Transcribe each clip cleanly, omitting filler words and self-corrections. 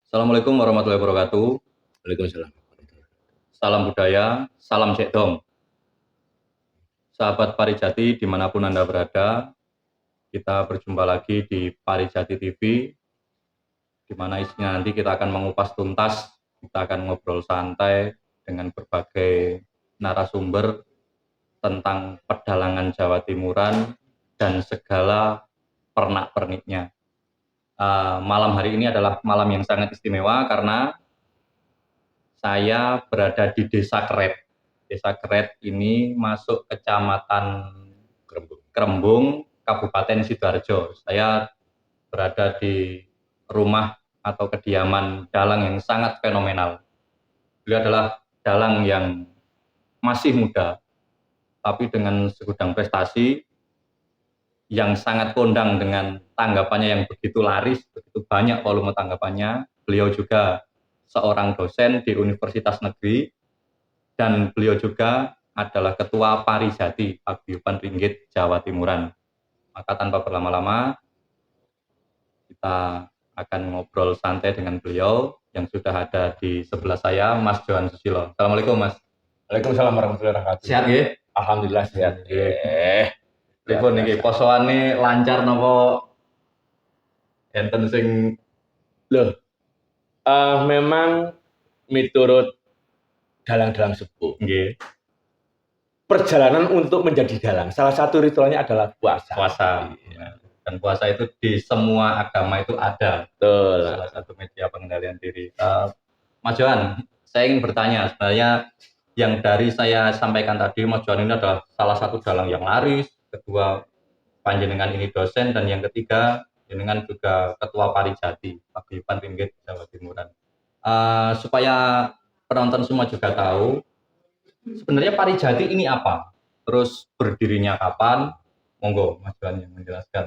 Assalamualaikum warahmatullahi wabarakatuh. Waalaikumsalam. Salam budaya, salam cekdom. Sahabat Parijati dimanapun Anda berada, kita berjumpa lagi di Parijati TV, di mana isinya nanti kita akan mengupas tuntas, kita akan ngobrol santai dengan berbagai narasumber tentang pedalangan Jawa Timuran dan segala pernak-perniknya. Malam hari ini adalah malam yang sangat istimewa karena saya berada di Desa Keret. Desa Keret ini masuk Kecamatan Krembung, Kabupaten Sidoarjo. Saya berada di rumah atau kediaman dalang yang sangat fenomenal. Beliau adalah dalang yang masih muda, tapi dengan segudang prestasi yang sangat kondang dengan tanggapannya yang begitu laris, begitu banyak volume tanggapannya. Beliau juga seorang dosen di Universitas Negeri, dan beliau juga adalah Ketua Parijati Paguyuban Ringgit Jawa Timuran. Maka tanpa berlama-lama, kita akan ngobrol santai dengan beliau yang sudah ada di sebelah saya, Mas Johan Susilo. Assalamualaikum, Mas. Waalaikumsalam warahmatullahi wabarakatuh. Sehat nggih? Alhamdulillah sehat. Pripun niki posoane lancar napa enten sing Loh, memang miturut dalang-dalang sepuh. nggih Perjalanan untuk menjadi dalang, salah satu ritualnya adalah puasa. puasa. Dan puasa itu di semua agama itu ada. Betul. Salah satu media pengendalian diri. Mas Johan, saya ingin bertanya, sebenarnya yang dari saya sampaikan tadi, Mas Johan ini adalah salah satu dalang yang laris, kedua panjenengan ini dosen, dan yang ketiga jenengan juga ketua Parijati Paguyuban Ringgit Jawa Timuran. Supaya penonton semua juga tahu sebenarnya Parijati ini apa, terus berdirinya kapan. Monggo Mas Johan yang menjelaskan.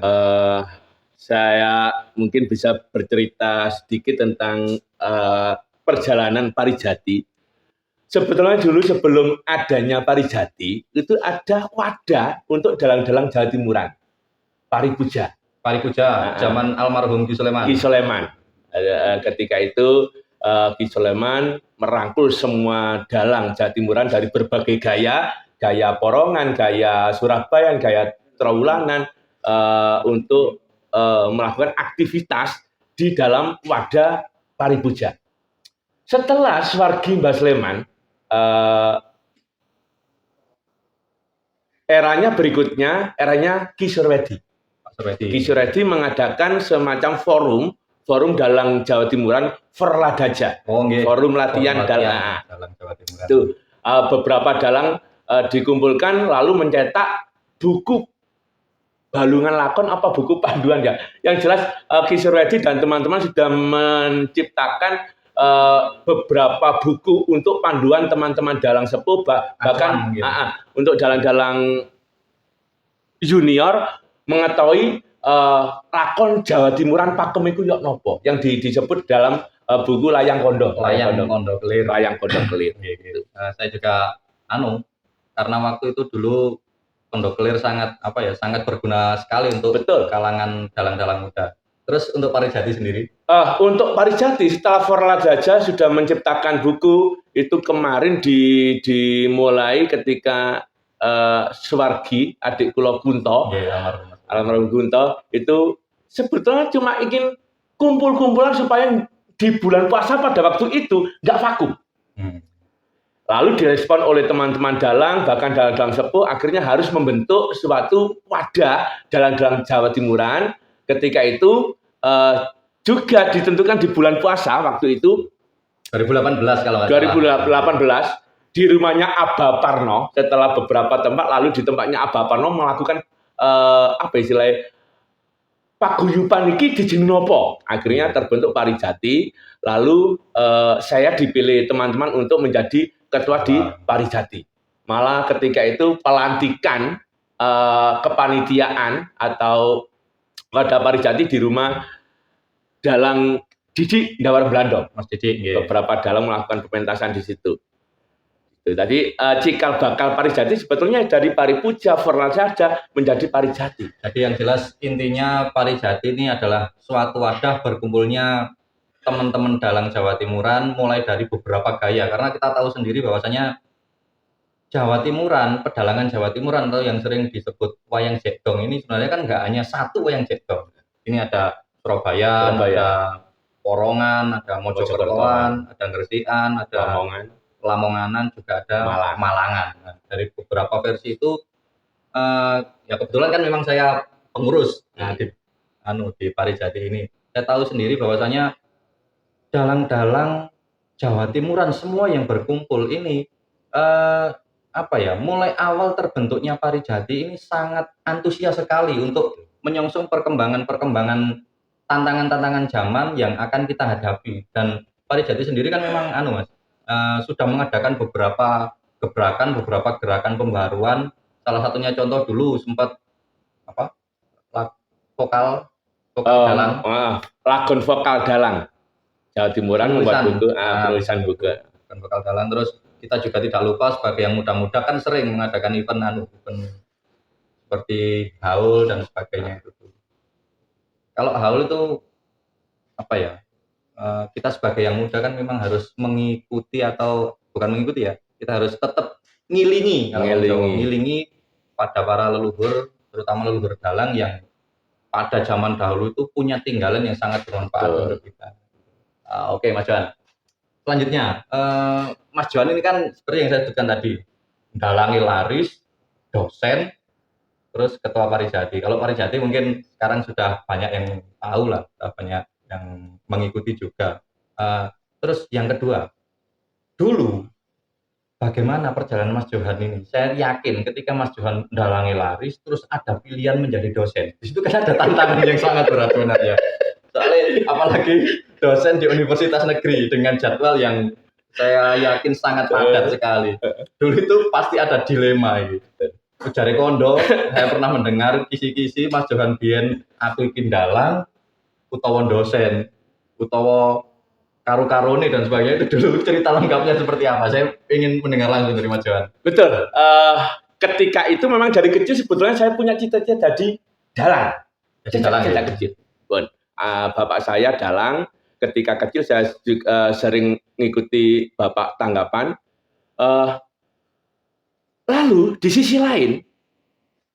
Saya mungkin bisa bercerita sedikit tentang perjalanan Parijati. Sebetulnya dulu sebelum adanya Parijati, itu ada wadah untuk dalang-dalang Jawa Timuran. Paripuja. Paripuja, zaman almarhum Ki Soleman. Ki Soleman. Ketika itu Ki Soleman merangkul semua dalang Jawa Timuran dari berbagai gaya, gaya Porongan, gaya Surabaya, gaya Trowulan, untuk melakukan aktivitas di dalam wadah Paripuja. Setelah Swargi Mbah Sleman, eranya berikutnya, eranya Ki Surwedi. Ki Surwedi mengadakan semacam forum dalang Jawa Timuran, Ferladaja, forum latihan dalang Jawa Timuran. Itu beberapa dalang dikumpulkan lalu mencetak buku balungan lakon apa buku panduan ya. Yang jelas Ki Surwedi dan teman-teman sudah menciptakan beberapa buku untuk panduan teman-teman dalang sepuh, bahkan untuk dalang-dalang junior mengetahui lakon Jawa Timuran pakem iku yok nopo yang disebut dalam buku Layang Kondo. Layang Kondo Kelir. Saya juga karena waktu itu dulu Kondo Kelir sangat sangat berguna sekali untuk kalangan dalang-dalang muda. Terus untuk Parijati sendiri? Untuk Parijati setelah Ferladaja sudah menciptakan buku itu kemarin dimulai ketika Suwargi, adik kula Kunto, almarhum Kunto, itu sebetulnya cuma ingin kumpul-kumpulan supaya di bulan puasa pada waktu itu nggak vakum. Lalu direspon oleh teman-teman dalang, bahkan dalang-dalang sepuh, akhirnya harus membentuk suatu wadah dalang-dalang Jawa Timuran. Ketika itu juga ditentukan di bulan puasa waktu itu 2018 kalau 2018 di rumahnya Aba Parno. Setelah beberapa tempat, lalu di tempatnya Aba Parno melakukan paguyuban iki dijeneng nopo. Akhirnya terbentuk Parijati. Lalu saya dipilih teman-teman untuk menjadi ketua di Parijati. Malah ketika itu pelantikan kepanitiaan atau wadah Parijati di rumah dalang Didik Dawar Belando. Mas Didik, beberapa dalang melakukan pementasan di situ. Jadi cikal bakal Parijati sebetulnya dari Paripuja, Ferladaja menjadi Parijati. Jadi yang jelas intinya Parijati ini adalah suatu wadah berkumpulnya teman-teman dalang Jawa Timuran mulai dari beberapa gaya, karena kita tahu sendiri bahwasanya Jawa Timuran, pedalangan Jawa Timuran atau yang sering disebut wayang jedong ini sebenarnya kan nggak hanya satu wayang jedong. Ini ada Surabaya, ada Porongan, ada Mojokertoan, ada Gresik-an, ada Lamonganan, juga ada Malangan. Nah, dari beberapa versi itu, ya kebetulan kan memang saya pengurus di Parijati ini. Saya tahu sendiri bahwasanya dalang-dalang Jawa Timuran semua yang berkumpul ini, mulai awal terbentuknya Parijati ini sangat antusias sekali untuk menyongsong perkembangan tantangan-tantangan zaman yang akan kita hadapi. Dan Parijati sendiri kan memang Mas, sudah mengadakan beberapa gerakan pembaruan. Salah satunya contoh dulu sempat vokal dalang, lagon vokal dalang Jawa Timuran membuat buku penulisan buku vokal dalang. Terus kita juga tidak lupa sebagai yang muda-muda kan sering mengadakan event seperti haul dan sebagainya itu. Kalau haul itu kita sebagai yang muda kan memang harus mengikuti, atau bukan mengikuti ya, kita harus tetap ngilingi pada para leluhur, terutama leluhur dalang yang pada zaman dahulu itu punya tinggalan yang sangat bermanfaat untuk kita. Oke, Mas Johan. Selanjutnya, Mas Johan ini kan seperti yang saya sebutkan tadi, dalangi laris, dosen, terus ketua Parijati. Kalau Parijati mungkin sekarang sudah banyak yang tahu lah, banyak yang mengikuti juga. Terus yang kedua, dulu bagaimana perjalanan Mas Johan ini? Saya yakin ketika Mas Johan dalangi laris, terus ada pilihan menjadi dosen. Di situ kan ada tantangan yang sangat berat sebenarnya. Soalnya apalagi dosen di universitas negeri dengan jadwal yang saya yakin sangat padat sekali. Dulu itu pasti ada dilema gitu. Jare kondo, saya pernah mendengar kisi-kisi Mas Johan biyen aku iki dalang utawa dosen, utawa karu-karone dan sebagainya. Itu dulu cerita lengkapnya seperti apa? Saya ingin mendengar langsung dari Mas Johan. Betul. Ketika itu memang dari kecil sebetulnya saya punya cita-cita jadi dalang. Sejak kecil. Bapak saya dalang. Ketika kecil saya sering mengikuti bapak tanggapan. Lalu di sisi lain,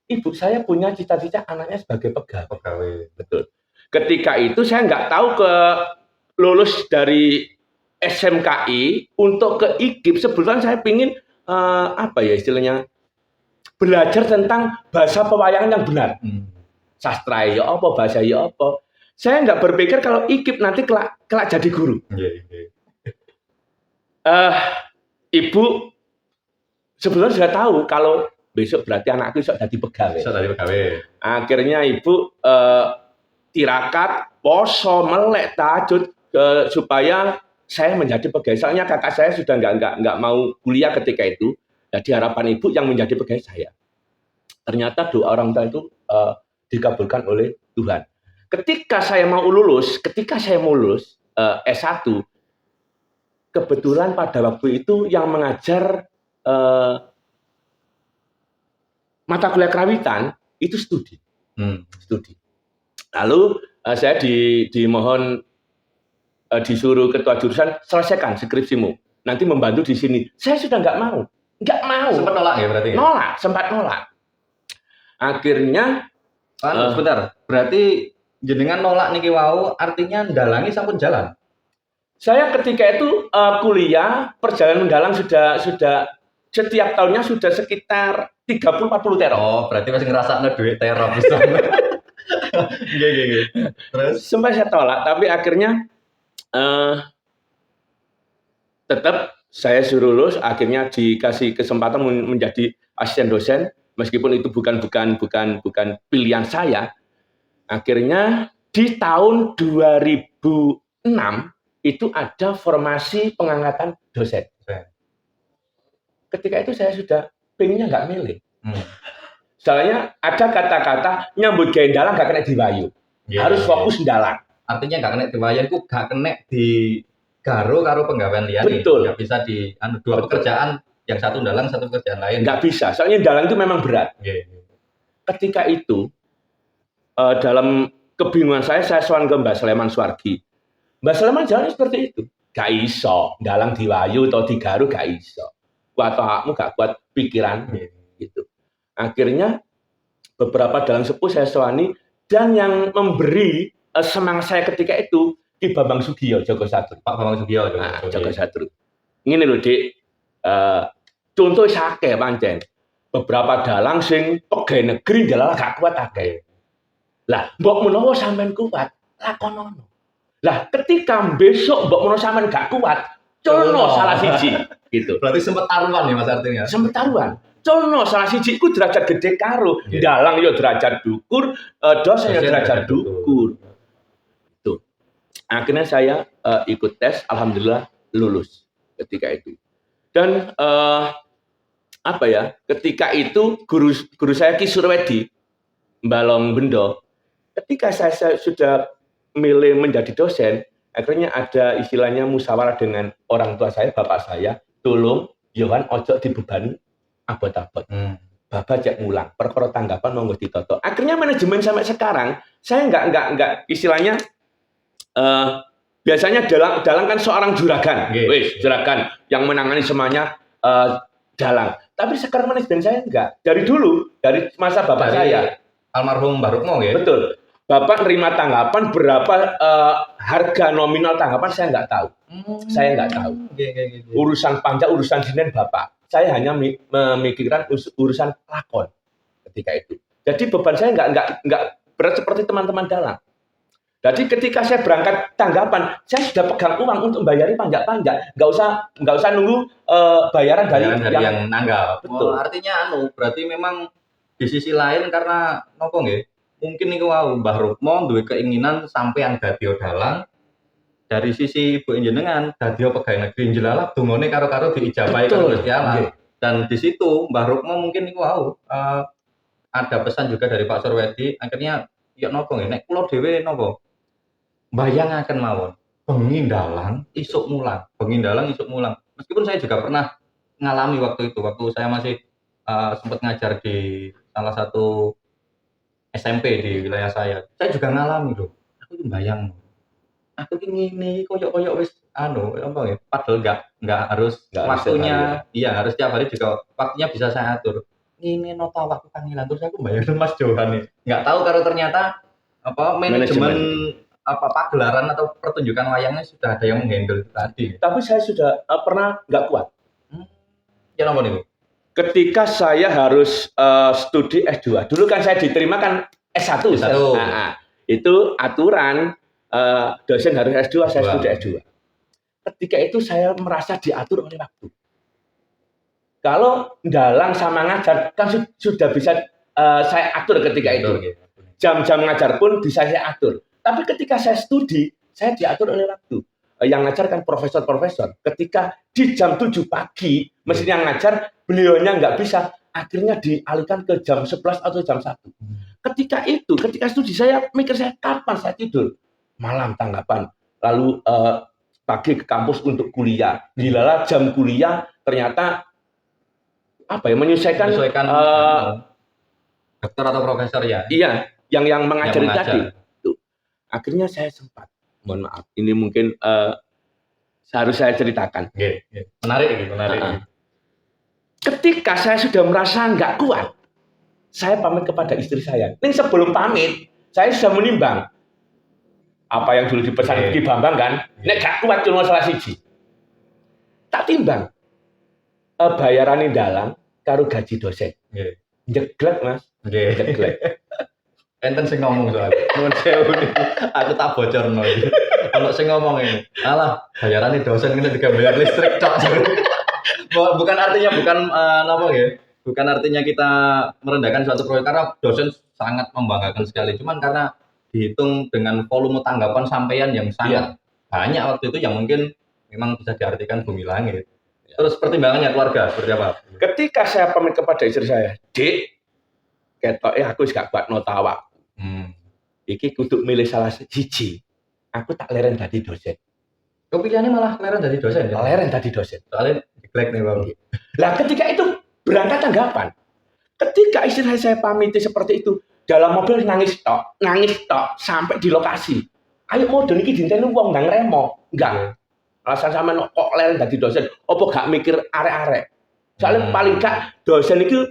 ibu saya punya cita-cita anaknya sebagai pegawai. Betul. Ketika itu saya nggak tahu lulus dari SMKI untuk ke IKIP. Sebetulnya saya pingin istilahnya belajar tentang bahasa pewayangan yang benar. Sastra ya apa, bahasa ya apa. Saya nggak berpikir kalau IKIP nanti kelak jadi guru. Ibu sebetulnya sudah tahu kalau besok berarti anakku bisa jadi pegawai. Akhirnya ibu tirakat, poso, melek, tahajud supaya saya menjadi pegawai. Soalnya kakak saya sudah nggak mau kuliah ketika itu. Jadi harapan ibu yang menjadi pegawai saya. Ternyata doa orang tua itu dikabulkan oleh Tuhan. Ketika saya mau lulus S1, kebetulan pada waktu itu yang mengajar mata kuliah kerawitan itu studi. Lalu saya dimohon disuruh ketua jurusan selesaikan skripsimu, nanti membantu di sini. Saya sudah nggak mau. Sempat nolak ya berarti? Sempat nolak. Akhirnya sebentar, berarti jenengan nolak niki wau artinya ndalangi sampun jalan. Saya ketika itu kuliah, perjalanan mendalang sudah setiap tahunnya sudah sekitar 30-40 teror. Oh, berarti masih ngerasakno duit teror bisa. Terus sempat saya tolak, tapi akhirnya tetap saya suruh lulus, akhirnya dikasih kesempatan menjadi asisten dosen, meskipun itu bukan pilihan saya. Akhirnya di tahun 2006 itu ada formasi pengangkatan dosen. Ketika itu saya sudah pengennya nggak milih. Soalnya ada kata-kata nyambut gawe dalang nggak kena diwayu. Harus fokus dalang. Artinya nggak kena diwayu itu nggak kena di karo penggawean liyane. Betul. Nggak bisa di dua pekerjaan, yang satu dalang, satu pekerjaan lain. Nggak bisa. Soalnya dalang itu memang berat. Ketika itu dalam kebingungan saya sowan ke Mbak Sleman Suwargi. Mbak Sleman jalan seperti itu. Gak iso, dalang diwayu atau digaru gak iso. Kuat awakmu gak kuat pikiran gitu. Akhirnya beberapa dalang sepuh saya sewani dan yang memberi semangat saya ketika itu Ki Bambang Sugiyo Joko Satru. Pak Bambang Sugiyo Joko Satru. Ngene lho, Dik. Contoh sakeh pancen. Beberapa dalang sing pegawai negeri dalah gak kuat akeh. Lah, mbok menawa sampean kuat, lakonono. Lah, ketika besok mbok menawa sampean gak kuat, cono salah siji gitu. Berarti sempat taruhan ya Mas artinya. Sempat taruhan. Cono salah siji iku derajat gede karo. Dalang yo derajat dukur, dosen yo derajat dukur. Itu. Akhirnya saya ikut tes, alhamdulillah lulus ketika itu. Dan apa ya? Ketika itu guru saya Ki Surwedi Mbalong Bendo. Ketika saya sudah milih menjadi dosen, akhirnya ada istilahnya musyawarah dengan orang tua saya, bapak saya, tolong Yohan ojo dibebani abot-abot. Bapak cek ngulang, perkara tanggapan monggo ditoto. Akhirnya manajemen sampai sekarang, saya enggak istilahnya biasanya dalang kan seorang juragan. Wis, juragan yang menangani semuanya dalang. Tapi sekarang manajemen saya enggak. Dari dulu, dari masa bapak saya almarhum Mbah Rukmo ya. Betul. Bapak nerima tanggapan berapa harga nominal tanggapan saya nggak tahu. Saya nggak tahu. Urusan pajak, urusan sinen Bapak. Saya hanya memikirkan urusan lakon ketika itu. Jadi beban saya nggak berat seperti teman-teman dalang. Jadi ketika saya berangkat tanggapan, saya sudah pegang uang untuk membayari pajak-pajak. Nggak usah nunggu bayaran dari yang nanggap. Betul. Artinya berarti memang di sisi lain karena nopo nggih? Mungkin niku wau Mbah Rukmo duwe keinginan sampean dadi dalang. Dari sisi Ibu Jenengan dadi pegawai negeri jelalah dungane karo-karo diijabahi karo Gusti Allah. Dan di situ Mbah Rukmo mungkin niku wau ada pesan juga dari Pak Surwedi, akhirnya ya nopo nggih nek kula dhewe nopo bayangaken mawon bengi dalang isuk mulang. Meskipun saya juga pernah ngalami waktu saya masih sempat ngajar di salah satu SMP di wilayah saya juga ngalami loh. Aku bayang, aku ini koyok wis apa ya? Padahal nggak harus waktunya, iya harus tiap hari juga waktunya bisa saya atur. Ini nota waktu panggilan terus aku bayar Mas Johan nih. Nggak tahu kalau ternyata manajemen pagelaran atau pertunjukan wayangnya sudah ada yang menghandle tadi. Tapi saya sudah pernah nggak kuat. Ya apa nih? Ketika saya harus studi S2, dulu kan saya diterima kan S1. Nah, itu aturan dosen harus S2, saya studi S2. Ketika itu saya merasa diatur oleh waktu. Kalau dalang sama ngajar kan sudah bisa saya atur ketika itu. Jam-jam ngajar pun bisa saya atur. Tapi ketika saya studi, saya diatur oleh waktu. Yang ngajar kan profesor-profesor. Ketika di jam 7 pagi, mestinya ngajar, beliaunya nggak bisa. Akhirnya dialihkan ke jam 11 atau jam 1. Ketika studi, saya mikir kapan saya tidur? Malam tanggapan. Lalu pagi ke kampus untuk kuliah. Dilalah jam kuliah, ternyata menyesuaikan dokter atau profesor ya? Iya, yang mengajari tadi. Tuh. Akhirnya saya sempat. Mohon maaf, ini mungkin harus saya ceritakan. Menarik. Ketika saya sudah merasa nggak kuat, saya pamit kepada istri saya. Ini sebelum pamit, saya sudah menimbang apa yang dulu dipesan Ki Bambang kan. Nek gak kuat cuma salah siji. Tak timbang bayaran dalang karo gaji dosen. Jeglek Mas. Jeglek. Enten sing ngomong soalnya, nuwun sewu niku. Aku tak bocorno iki. Ono sing ngomong ini, alah bayarane dosen ngene juga bayar listrik tok. Bukan artinya bukan artinya kita merendahkan suatu proyek karena dosen sangat membanggakan sekali. Cuman karena dihitung dengan volume tanggapan sampean yang sangat banyak waktu itu yang mungkin memang bisa diartikan bumi langit. Terus pertimbangannya keluarga seperti apa? Ketika saya pamit kepada istri saya, Dik, ketoknya aku gak kuat nota awak. Iki kudu milih salah siji. Aku tak leren dadi dosen. Kok pilihannya malah leren dadi dosen? Ya? Leren dadi dosen. Soalnya diglek nih Bang. Lah ketika itu berangkat tanggapan. Ketika istri saya pamit seperti itu, dalam mobil nangis tok sampai di lokasi. ayo modern iki dinteni wong ndang remo. Enggak. Alasan sampean kok leren dadi dosen, opo gak mikir arek-arek. Soalnya paling gak dosen itu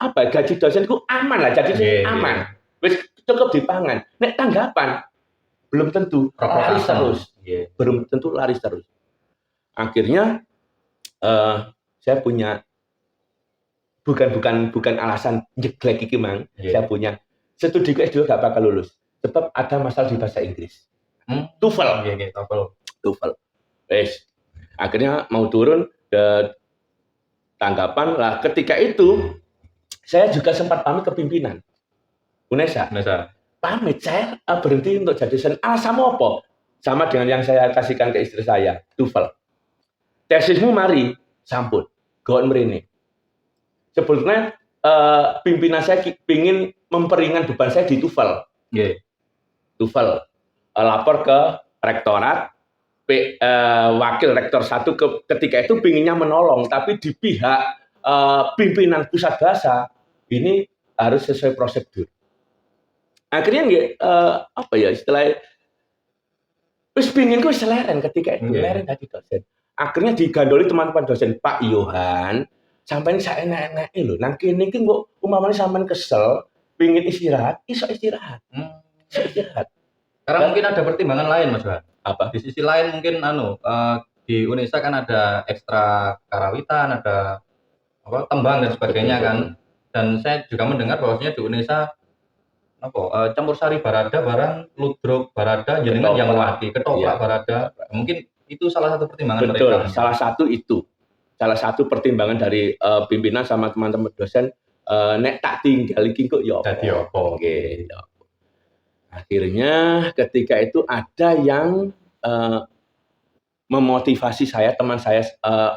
apa gaji dosen itu aman lah, jadi aman. Wis cukup dipangan. Nek tanggapan belum tentu laris terus. Belum tentu laris terus. Akhirnya saya punya bukan alasan jeglek iki mang. Saya punya studi S2 gak bakal lulus. Sebab ada masalah di bahasa Inggris. TOEFL. TOEFL. Wes. Akhirnya mau turun ke tanggapan lah. Ketika itu saya juga sempat pamit ke pimpinan UNESA. Pamit saya berhenti untuk jadi dosen. Alasan apa? Sama dengan yang saya kasihkan ke istri saya, TOEFL. Tesismu mari, sampun. Gon mrene. Sebetulnya pimpinan saya ingin memperingan beban saya di TOEFL. TOEFL. Lapor ke rektorat, wakil rektor 1 ketika itu pinginnya menolong, tapi di pihak pimpinan pusat bahasa ini harus sesuai prosedur. Akhirnya apa ya istilahnya, wis pinginku wis leren ketika itu, leren tadi dosen. Akhirnya digandoli teman-teman dosen, Pak Yohan, sampai saya enak-enak lho, nang kene iki kok umpamane sampean kesel, pingin istirahat, iso istirahat. Iso istirahat. Karena mungkin ada pertimbangan lain, Mas Yohan. Apa? Di sisi lain mungkin di UNESA kan ada ekstra karawitan, ada tembang dan sebagainya kan. Dan saya juga mendengar bahwasanya di UNESA campur sari barada barang ludruk barada jenengan yang wati ketoprak barada. Mungkin itu salah satu pertimbangan mereka. Betul, salah satu itu. Salah satu pertimbangan dari pimpinan sama teman-teman dosen, nek tak tinggal iki kok ya apa. Akhirnya ketika itu ada yang memotivasi saya, teman saya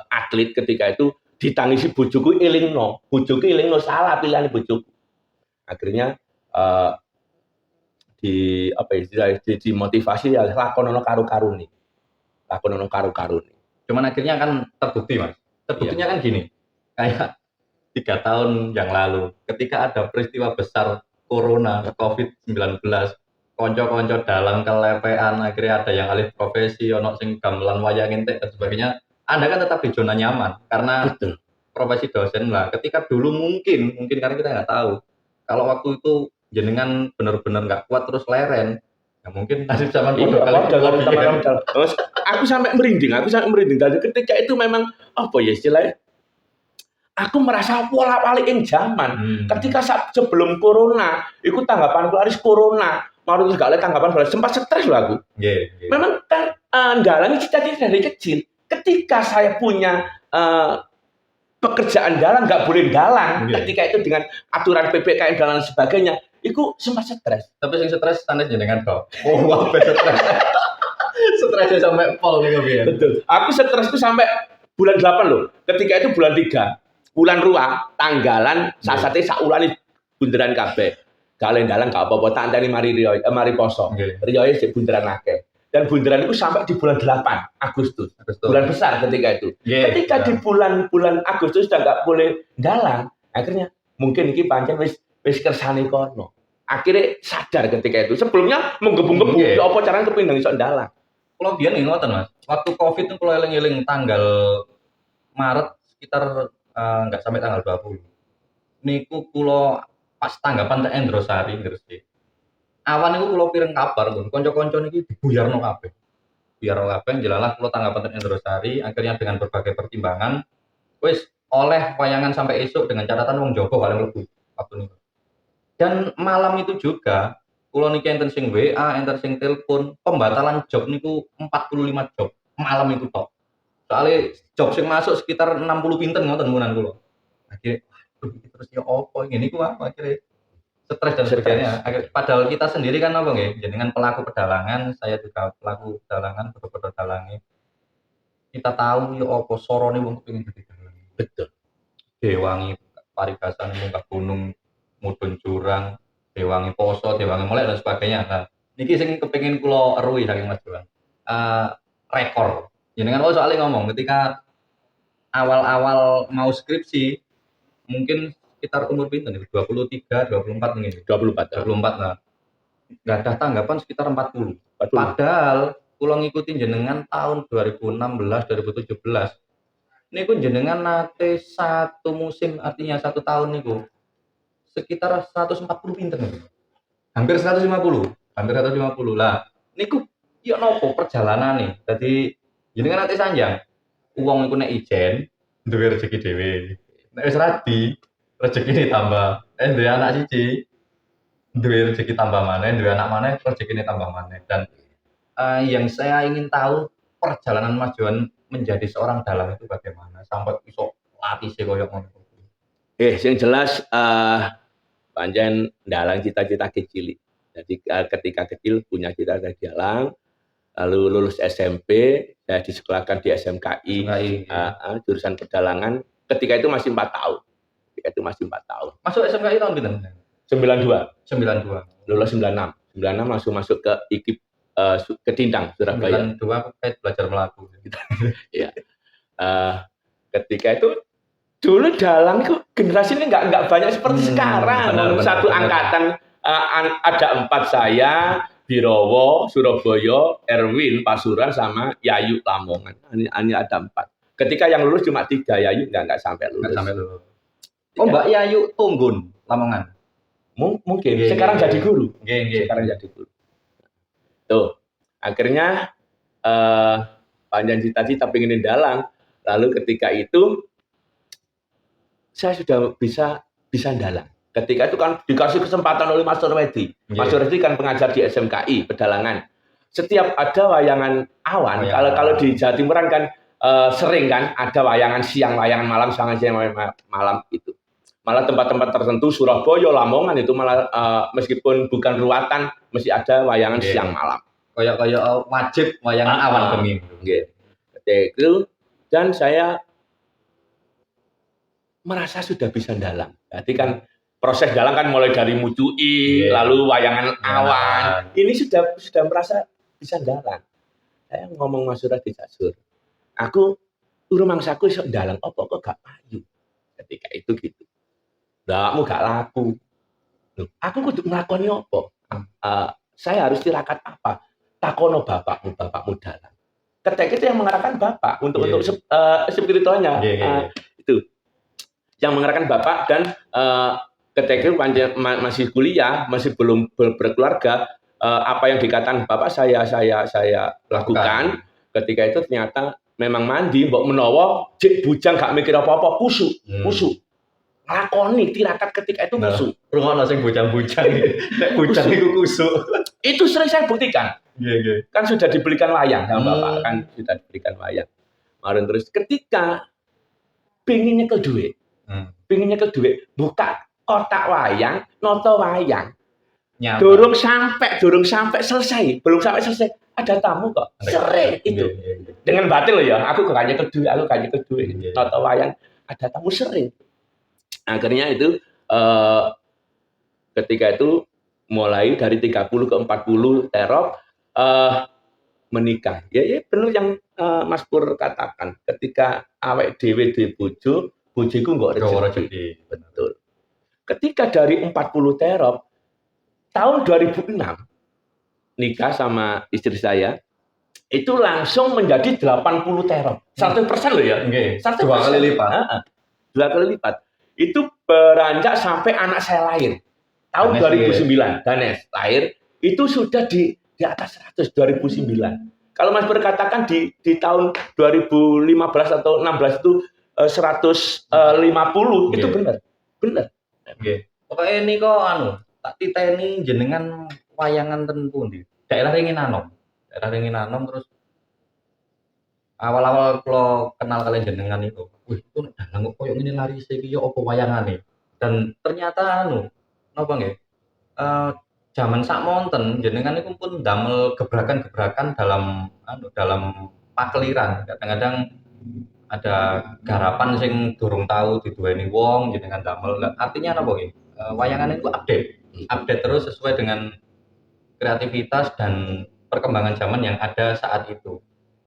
atlet ketika itu ditangisi bojoku elingno salah pilihan bojoku. Akhirnya dimotivasi ya lakonono karo-karune. Cuman akhirnya kan terbukti, Mas. Terbuktinya kan gini. Kayak 3 tahun yang lalu ketika ada peristiwa besar corona COVID-19, konco-konco dalang kelepean, akhirnya ada yang alih profesi, ono sing gamelan wayang entek dan sebagainya. Anda kan tetap di zona nyaman karena profesi dosen lah. Ketika dulu mungkin karena kita nggak tahu. Kalau waktu itu jenengan benar-benar nggak kuat terus leren, ya mungkin nasib zaman aku sampai merinding. Dari ketika itu memang apa ya istilahnya? Aku merasa pola-balik zaman. Ketika sebelum corona, itu tanggapan laris corona. Mau gak ada tanggapan balik, sempat stres loh aku. Memang kan dalang cita-cita dari kecil. Ketika saya punya pekerjaan dalang, nggak boleh dalang. Ketika itu dengan aturan PPKM dan sebagainya, itu sempat stres. Tapi yang stres tanda jenengan kok. Wah, stres. Stresnya sampai pol nih. Betul. Aku stres itu sampai bulan 8 loh. Ketika itu bulan 3, bulan ruang, tanggalan, saat-saatnya saulani bunderan kabeh. Kalian dalang gak apa-apa, tanteni mari poso. Riyoe sik bunderan akeh. Dan bunderan itu sampai di bulan 8 Agustus. Bulan besar ketika itu. Ketika di bulan Agustus sudah nggak boleh dalang, akhirnya mungkin iki pancen wis kersane kono. Akhirnya sadar ketika itu. Sebelumnya menggebu-gebu, ya apa caranya kepindang iso dalang. Kalau biyen ngoten, Mas. Waktu Covid itu kalau eling-eling tanggal Maret sekitar nggak sampai tanggal 20. Niku kula pas tanggapan Teh Endrosari Gresik. Awan niku kula pireng kabar, kanca-kanca niki dibuyarno kabeh. Jelalah kula tanggapan Teh Endrosari, akhirnya dengan berbagai pertimbangan wis oleh wayangan sampai esuk dengan catatan wong Jawa paling mlebu waktu niku. Dan malam itu juga kula niki enten sing WA, enten sing telepon, pembatalan job niku 45 job malam itu tok. Soalnya job sing masuk sekitar 60 pinten ngoten munan kula. Akhirnya terus ya opo ngene iku akhirnya stres dan sebagainya. Padahal kita sendiri kan apa nggih, jenengan pelaku pedalangan, saya juga pelaku pedalangan, betul-betul dalangi. Kita tahu ya opo sorone wong kepengin dadi dalang. Betul. Dewangi paribasan munggah gunung, mudhun jurang, dewangi poso, dewangi molek dan sebagainya. Nah, niki sing kepengin kula eruhi saking Mas Bang. Rekor. Jenengan soalnya ngomong ketika awal-awal mau skripsi mungkin sekitar umur pinten nih? 23, 24 mungkin. 24. Nah. nggak ada tanggapan sekitar 40. 40. Padahal kula ngikutin jenengan tahun 2016 2017 niku jenengan nate satu musim, artinya satu tahun niku sekitar 140 pinten niku. Hampir 150. Hampir 150 lah. Niku ya nopo perjalanane. Dadi jenengan nate sanjang. Wong iku nek ijen duwe rezeki dhewe. Nek wis radi rezekine tambah. Duwe anak siji duwe rezeki tambah maneh, duwe anak maneh rezekine tambah maneh. Dan yang saya ingin tahu perjalanan Mas Johan menjadi seorang dalang itu bagaimana sampai iso latih koyo ngono. Yang jelas pancen dalang cita-cita kecil. Jadi ketika kecil punya cita-cita dalang, lalu lulus SMP, saya disekolahkan di SMKI, jurusan pedalangan. Ketika itu masih 4 tahun. Masuk SMKI tahun pinten? 92. 92. Lulus 96. 96 langsung masuk ke IKIP ke Tindang, Surabaya. 92 kayak belajar melaku. Iya. Ketika itu dulu dalang itu generasi ini nggak banyak seperti sekarang. Satu angkatan ada 4 saya, Birowo, Surabaya, Erwin, Pasuruan, sama Yayu Lamongan. Ini ada 4. Ketika yang lulus cuma 3, Yayu nggak sampai lulus. Oh, Mbak Yayu Tunggun, Lamongan. Mungkin. Sekarang jadi guru. Sekarang jadi guru. Tuh, akhirnya panjang cita-cita pengen dalang. Lalu ketika itu saya sudah bisa dalang. Ketika itu kan dikasih kesempatan oleh Mas Surwedi. Mas Surwedi kan pengajar di SMKI pedalangan. Setiap ada wayangan awan, kalau di Jawa Timuran kan sering kan ada wayangan siang, wayangan malam, siang malam itu. Malah tempat-tempat tertentu Surabaya, Lamongan itu malah meskipun bukan ruatan mesti ada wayangan siang malam. Kayak wajib wayangan awan bengi. Ketika itu dan saya merasa sudah bisa dalang. Jadi kan proses dalang kan mulai dari mucui, lalu wayangan awan. Ini sudah merasa bisa dalang. Saya ngomong Mas Surah di Jasur. Aku urung mangsaku iso dalang apa kok gak payu. Ketika itu gitu. Ndakmu gak laku. Loh, aku kudu nglakoni apa? Saya harus tirakat apa? Takono bapakmu dalang. Ketika itu yang mengarahkan bapak untuk spiritualnya. Itu yang mengarahkan bapak dan ketika itu masih kuliah, masih belum berkeluarga, apa yang dikatakan bapak saya lakukan. Ketika itu ternyata memang mandi mbok menawa jek bujang gak mikir apa-apa, kusuk. Nglakoni tirakat ketika itu kusuk. Rungono sing bujang-bujang iki. Nek bujang iku kusuk. Itu sering saya buktikan. Kan sudah dibelikan wayang sama bapak, kan sudah dibelikan wayang. Kemarin terus ketika pengen nyekel duit. Buka kotak wayang, noto wayang. Durung sampai selesai. Belum sampai selesai. Ada tamu kok. Sering itu. Dengan batin loh ya. Aku gak nyekel duit. Noto wayang. Ada tamu sering. Akhirnya itu ketika itu mulai dari 30 ke 40 terop menikah. Ya benar yang Mas Pur katakan. Ketika awake dhewe duwe bojoku nggak rezeki. Betul. Ketika dari 40 terop tahun 2006 nikah sama istri saya itu langsung menjadi 80 terop. 100% loh ya. 100%. 2 kali lipat. 2 kali lipat. Itu beranjak sampai anak saya lahir. Tahun 2009, Danes lahir, itu sudah di atas 100 2009. Kalau Mas berkatakan di tahun 2015 atau 16 itu 150 itu benar. Pokoknya ini kok tak titeni jenengan wayangan ten pundi? Daerah Ringin Anom terus awal-awal kalau kenal kalian jenengan itu, itu dalang koyo ngene lari iki yo apa wayangane. Dan ternyata napa nggih? Zaman sakmonten jenengan iku pun damel gebrakan-gebrakan dalam pakeliran. Kadang-kadang ada garapan sing durung tahu diduweni wong jenengan damel. Artinya napa nggih? Wayangane iku update terus sesuai dengan kreativitas dan perkembangan zaman yang ada saat itu.